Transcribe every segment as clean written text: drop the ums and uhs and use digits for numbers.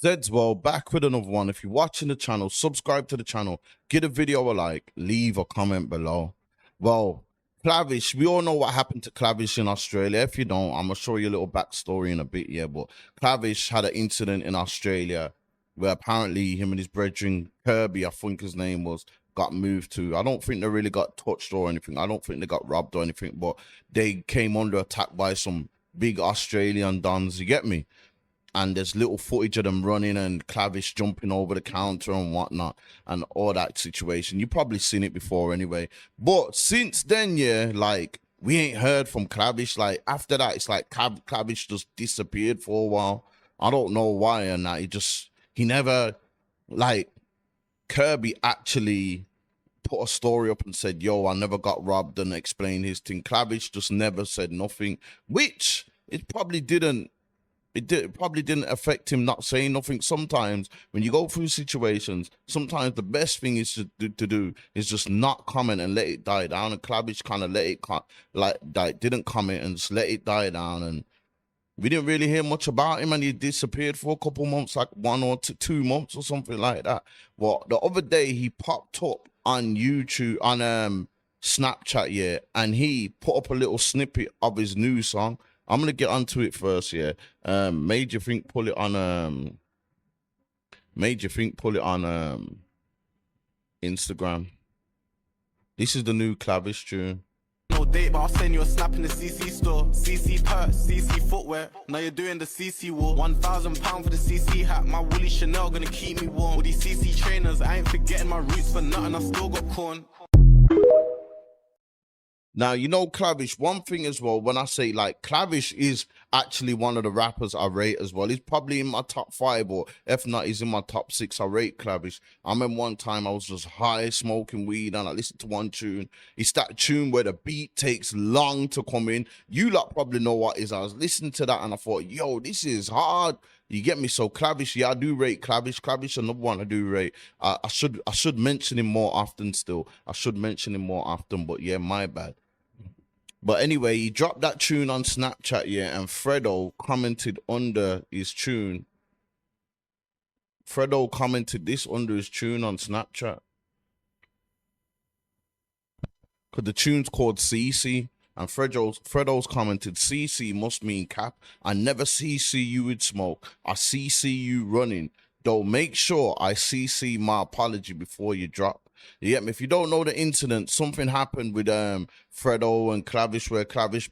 Zed's well back with another one. If you're watching the channel, subscribe to the channel, give the video a like, leave a comment below. Well, Clavish, we all know what happened to Clavish in Australia. If you don't, I'm gonna show you a little backstory in a bit, yeah. But Clavish had an incident in Australia where apparently him and his brethren, Kirby, I think his name was, got moved to. I don't think they really got touched or anything. I don't think they got robbed or anything, but they came under attack by some big Australian dons, you get me? And there's little footage of them running and Clavish jumping over the counter and whatnot and all that situation. You've probably seen it before anyway. But since then, yeah, like, we ain't heard from Clavish. Like, after that, it's like Clavish just disappeared for a while. I don't know why and that. He never, like, Kirby actually put a story up and said, yo, I never got robbed, and explained his thing. Clavish just never said nothing, which it probably didn't affect him not saying nothing. Sometimes when you go through situations, sometimes the best thing is to do is just not comment and let it die down. And Clavish kind of let it didn't comment and just let it die down. And we didn't really hear much about him, and he disappeared for a couple months, like 1 or 2 months or something like that. Well, the other day he popped up on YouTube, on Snapchat, yeah, and he put up a little snippet of his new song. I'm gonna get onto it first, yeah. Made you think pull it on Instagram. This is the new Clavish tune. No date, but I'll send you a snap in the CC store. CC purse, CC footwear. Now you're doing the CC war. £1,000 for the CC hat. My woolly Chanel gonna keep me warm. With these CC trainers, I ain't forgetting my roots for nothing. I still got corn. Now, you know, Clavish, one thing as well, when I say, like, Clavish is actually one of the rappers I rate as well. He's probably in my top 5, or if not, he's in my top 6. I rate Clavish. I remember one time I was just high, smoking weed, and I listened to one tune. It's that tune where the beat takes long to come in. You lot probably know what it is. I was listening to that, and I thought, yo, this is hard. You get me? So Clavish, yeah, I do rate Clavish. Clavish, another one I do rate. I should mention him more often still. I should mention him more often, but yeah, my bad. But anyway, he dropped that tune on Snapchat, yeah, and Fredo commented under his tune. Fredo commented this under his tune on Snapchat. Because the tune's called CC. And Fredo's commented, CC must mean cap. I never CC you with smoke. I CC you running. Though make sure I CC my apology before you drop. Yeah, if you don't know the incident, something happened with Fredo and Clavish, where Clavish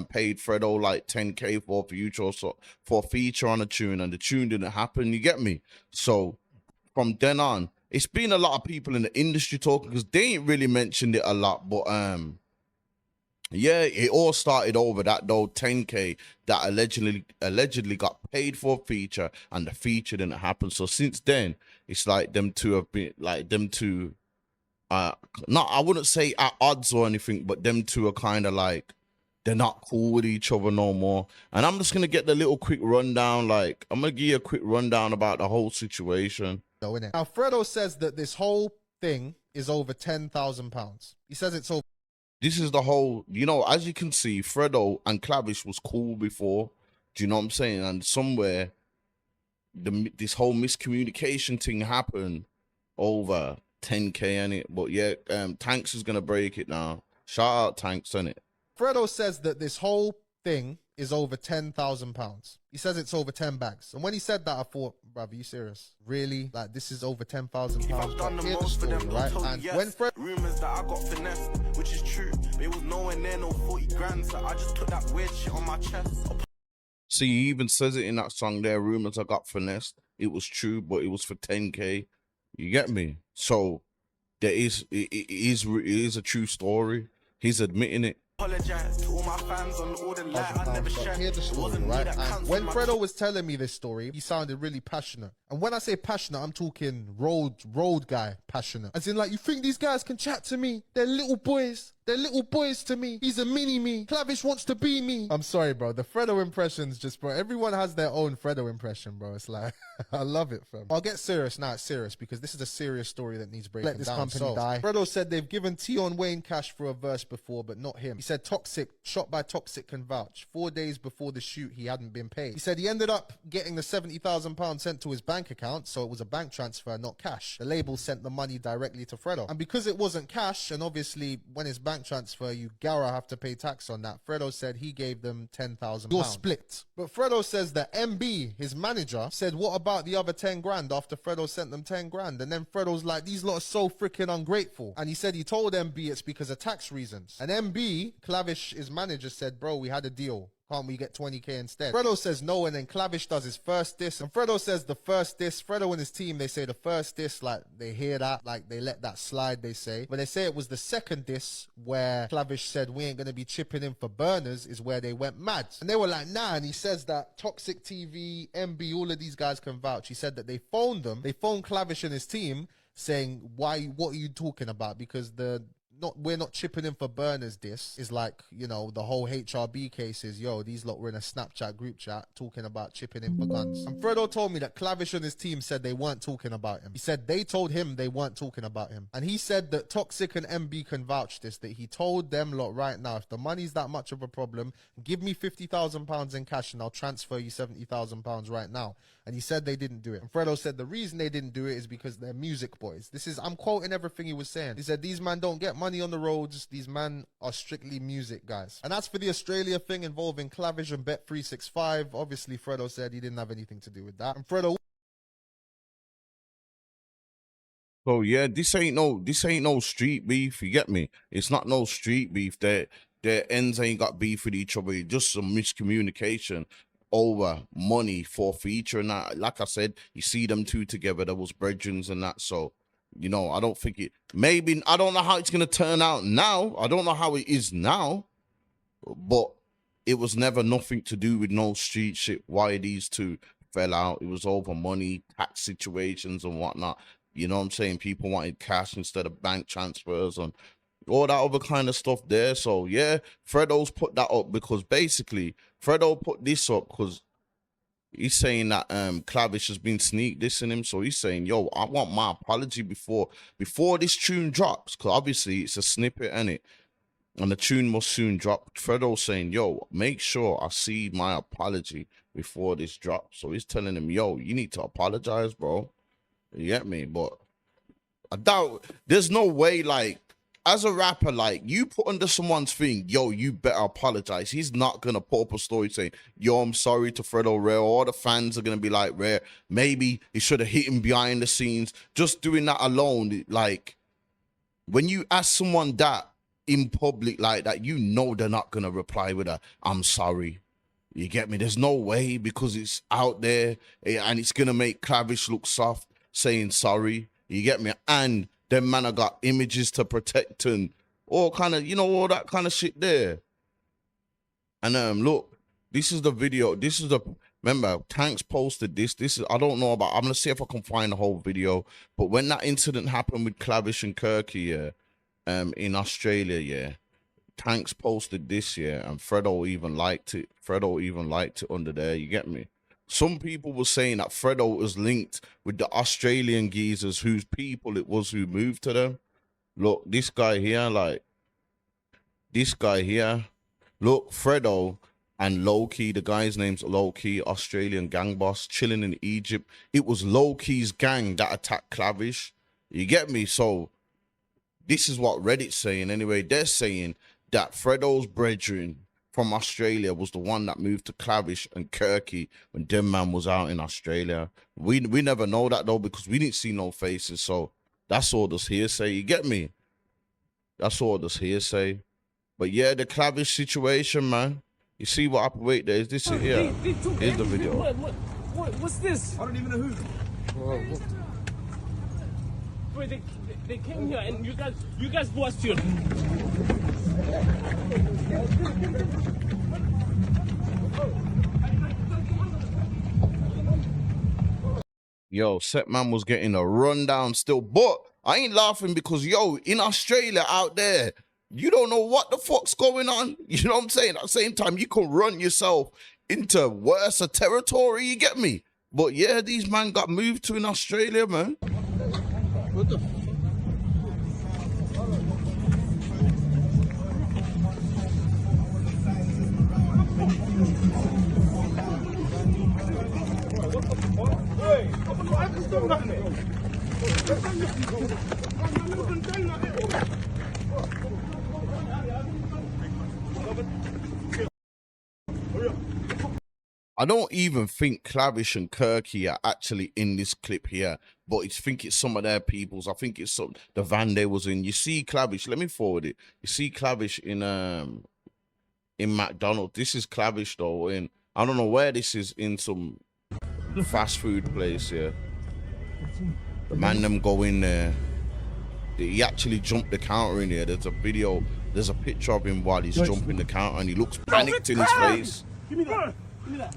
paid Fredo like 10K for a feature or so, for a feature on a tune, and the tune didn't happen. You get me? So from then on, it's been a lot of people in the industry talking, because they ain't really mentioned it a lot, but yeah, it all started over that though 10K that allegedly got paid for a feature, and the feature didn't happen. So since then, it's like them two have been like not, I wouldn't say at odds or anything, but them two are kind of like, they're not cool with each other no more. And I'm just gonna get the little quick rundown. Like, I'm gonna give you a quick rundown about the whole situation. Now, Fredo says that this whole thing is over £10,000. He says it's over. This is the whole, you know, as you can see, Fredo and Clavish was cool before. Do you know what I'm saying? And somewhere, this whole miscommunication thing happened over 10K in it. But yeah, Tanks is gonna break it now. Shout out Tanks on it. Fredo says that this whole thing is over £10,000. He says it's over 10 bags. And when he said that, I thought, bruv, are you serious? Really? Like, this is over £10,000? Hear the story, right? And yes, when rumors that I got finessed, which is true, but it was nowhere near no 40 grand, so I just took that weird shit on my chest. See, he even says it in that song there, rumors I got finessed. It was true, but it was for 10K. You get me? So there is, it is a true story. He's admitting it. Apologize to all my fans on all the light I never shared. Hear the story, right? And when Fredo was telling me this story, he sounded really passionate. And when I say passionate, I'm talking road guy passionate. As in, like, you think these guys can chat to me? They're little boys. They're little boys to me. He's a mini me. Clavish wants to be me. I'm sorry, bro. The Fredo impressions just, bro. Everyone has their own Fredo impression, bro. It's like, I love it, fam. I'll get serious now. It's serious because this is a serious story that needs breaking down. Let this company die. Fredo said they've given Tion Wayne cash for a verse before, but not him. He said Toxic shot by Toxic can vouch. 4 days before the shoot, he hadn't been paid. He said he ended up getting the £70,000 sent to his bank account, so it was a bank transfer, not cash. The label sent the money directly to Fredo. And because it wasn't cash, and obviously when it's bank transfer, you gotta have to pay tax on that, Fredo said he gave them £10,000. You're split. But Fredo says that MB, his manager, said, what about the other 10 grand after Fredo sent them 10 grand? And then Fredo's like, these lot are so freaking ungrateful. And he said he told MB it's because of tax reasons. And MB, Clavish, his manager, said, bro, we had a deal. Can't we get 20k instead? Fredo says no, and then Clavish does his first diss. And Fredo says the first diss, Fredo and his team, they say the first diss, like they hear that, like they let that slide, they say. But they say it was the second diss where Clavish said we ain't gonna be chipping in for burners is where they went mad. And they were like, nah, and he says that Toxic TV, MB, all of these guys can vouch. He said that they phoned them, they phoned Clavish and his team saying, what are you talking about? Because we're not chipping in for burners. This is like, you know, the whole HRB cases. Yo, these lot were in a Snapchat group chat talking about chipping in for guns. And Fredo told me that Clavish and his team said they weren't talking about him. He said they told him they weren't talking about him. And he said that Toxic and MB can vouch this, that he told them lot right now, if the money's that much of a problem, give me £50,000 in cash and I'll transfer you £70,000 right now. And he said they didn't do it. And Fredo said the reason they didn't do it is because they're music boys. I'm quoting everything he was saying. He said these man don't get money on the roads. These man are strictly music guys. And that's for the Australia thing involving Clavish and Bet365. Obviously, Fredo said he didn't have anything to do with that. And Fredo. So yeah, this ain't no street beef. You get me? It's not no street beef. Their ends ain't got beef with each other. It's just some miscommunication over money for feature and that. Like I said, you see them two together, there was brethrens and that. So, you know, I don't think I don't know how it's gonna turn out now. I don't know how it is now, but it was never nothing to do with no street shit. Why these two fell out? It was over money, tax situations and whatnot. You know what I'm saying? People wanted cash instead of bank transfers and all that other kind of stuff there. So yeah, Fredo's put that up because basically Fredo put this up because he's saying that Clavish has been sneak dissing him. So he's saying, yo, I want my apology before this tune drops, because obviously it's a snippet, innit? And the tune must soon drop. Fredo's saying, yo, make sure I see my apology before this drops. So he's telling him, yo, you need to apologize, bro. You get me? But I doubt, there's no way, like, as a rapper, like, you put under someone's thing, yo, you better apologize. He's not gonna put up a story saying, yo, I'm sorry to Fredo Rare. All the fans are gonna be like, Rare, maybe he should have hit him behind the scenes. Just doing that alone, like, when you ask someone that in public like that, you know they're not gonna reply with a, I'm sorry. You get me? There's no way, because it's out there and it's gonna make Clavish look soft saying sorry. You get me? And them man, I got images to protect and all kind of, you know, all that kind of shit there. And look, this is the video. This is the, remember, Tanks posted this. This is, I don't know about, I'm gonna see if I can find the whole video. But when that incident happened with Clavish and Kirky, in Australia, yeah, Tanks posted this, yeah, and Fredo even liked it. Fredo even liked it under there. You get me? Some people were saying that Fredo was linked with the Australian geezers whose people it was who moved to them. Look, this guy here, like, this guy here. Look, Fredo and Low-Key, the guy's name's Low-Key, Australian gang boss, chilling in Egypt. It was Low-Key's gang that attacked Clavish. You get me? So, this is what Reddit's saying anyway. They're saying that Fredo's brethren from Australia was the one that moved to Clavish and Kirky when them man was out in Australia. We never know that though, because we didn't see no faces. So that's all this hearsay. You get me? That's all this hearsay. But yeah, the Clavish situation, man. You see what happened? Wait, there's this here. Here's the video. What's this? I don't even know who. Wait, they came here and you guys lost here. Yo, Set Man was getting a rundown still, but I ain't laughing because, yo, in Australia out there, you don't know what the fuck's going on. You know what I'm saying? At the same time, you can run yourself into worse territory, you get me? But yeah, these man got moved to in Australia, man. What the I don't even think Clavish and Kirky are actually in this clip here, but I think it's some of their peoples. I think it's some the van they was in. You see Clavish, let me forward it. You see Clavish in McDonald's. This is Clavish though, in I don't know where this is, in some fast food place here. The man them go in there. He actually jumped the counter in here. There's a video, there's a picture of him while he's jumping the counter and he looks panicked in his face. Give me that. Give me that.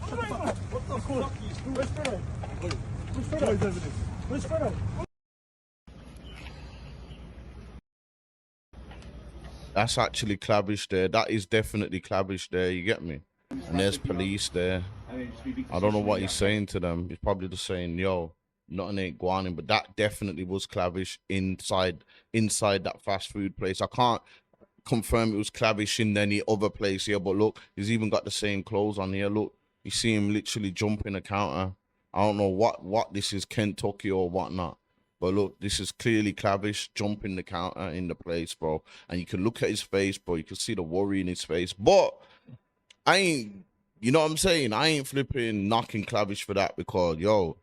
What the fuck? Where's Fredo? Where's Fredo? Where's Fredo? That's actually Clavish there. That is definitely Clavish there. You get me? And there's police there. I don't know what he's saying to them. He's probably just saying, yo, nothing ain't going on. But that definitely was Clavish inside that fast food place. I can't confirm it was Clavish in any other place here, but look, he's even got the same clothes on here. Look, you see him literally jumping the counter. I don't know what this is, Kentucky or whatnot. But look, this is clearly Clavish jumping the counter in the place, bro. And you can look at his face, bro. You can see the worry in his face. But I ain't, you know what I'm saying? I ain't flipping knocking Clavish for that because, yo,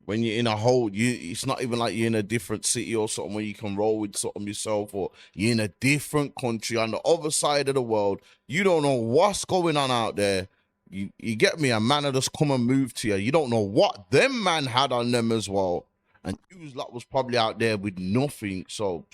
when you're in a hole, it's not even like you're in a different city or something where you can roll with something yourself, or you're in a different country on the other side of the world. You don't know what's going on out there. You get me? A man just come and move to you. You don't know what them man had on them as well. And you lot was probably out there with nothing. So,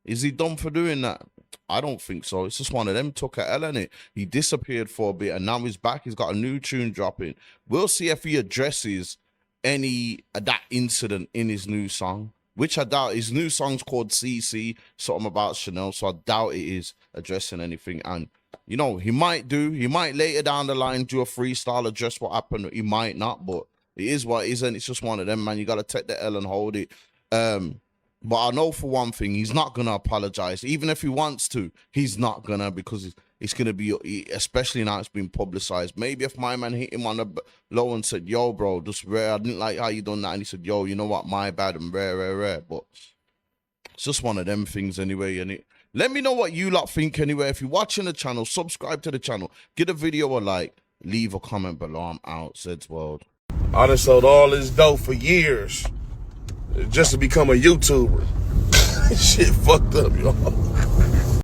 is he done for doing that? I don't think so. It's just one of them took a L in it. He disappeared for a bit and now he's back. He's got a new tune dropping. We'll see if he addresses any that incident in his new song, which I doubt. His new song's called CC, something about Chanel, so I doubt it is addressing anything. And you know, he might later down the line do a freestyle, address what happened. He might not, but it is what it is, and it's just one of them, man. You gotta take the L and hold it. But I know for one thing, he's not gonna apologize. Even if he wants to, he's not gonna, because it's gonna be, especially now it's been publicized. Maybe if my man hit him on the low and said, yo, bro, just rare, I didn't like how you done that. And he said, yo, you know what, my bad, and rare. But it's just one of them things anyway. And let me know what you lot think anyway. If you're watching the channel, subscribe to the channel. Give the video a like. Leave a comment below. I'm out. Zed's World. I done sold all this dope for years just to become a YouTuber. Shit fucked up, y'all.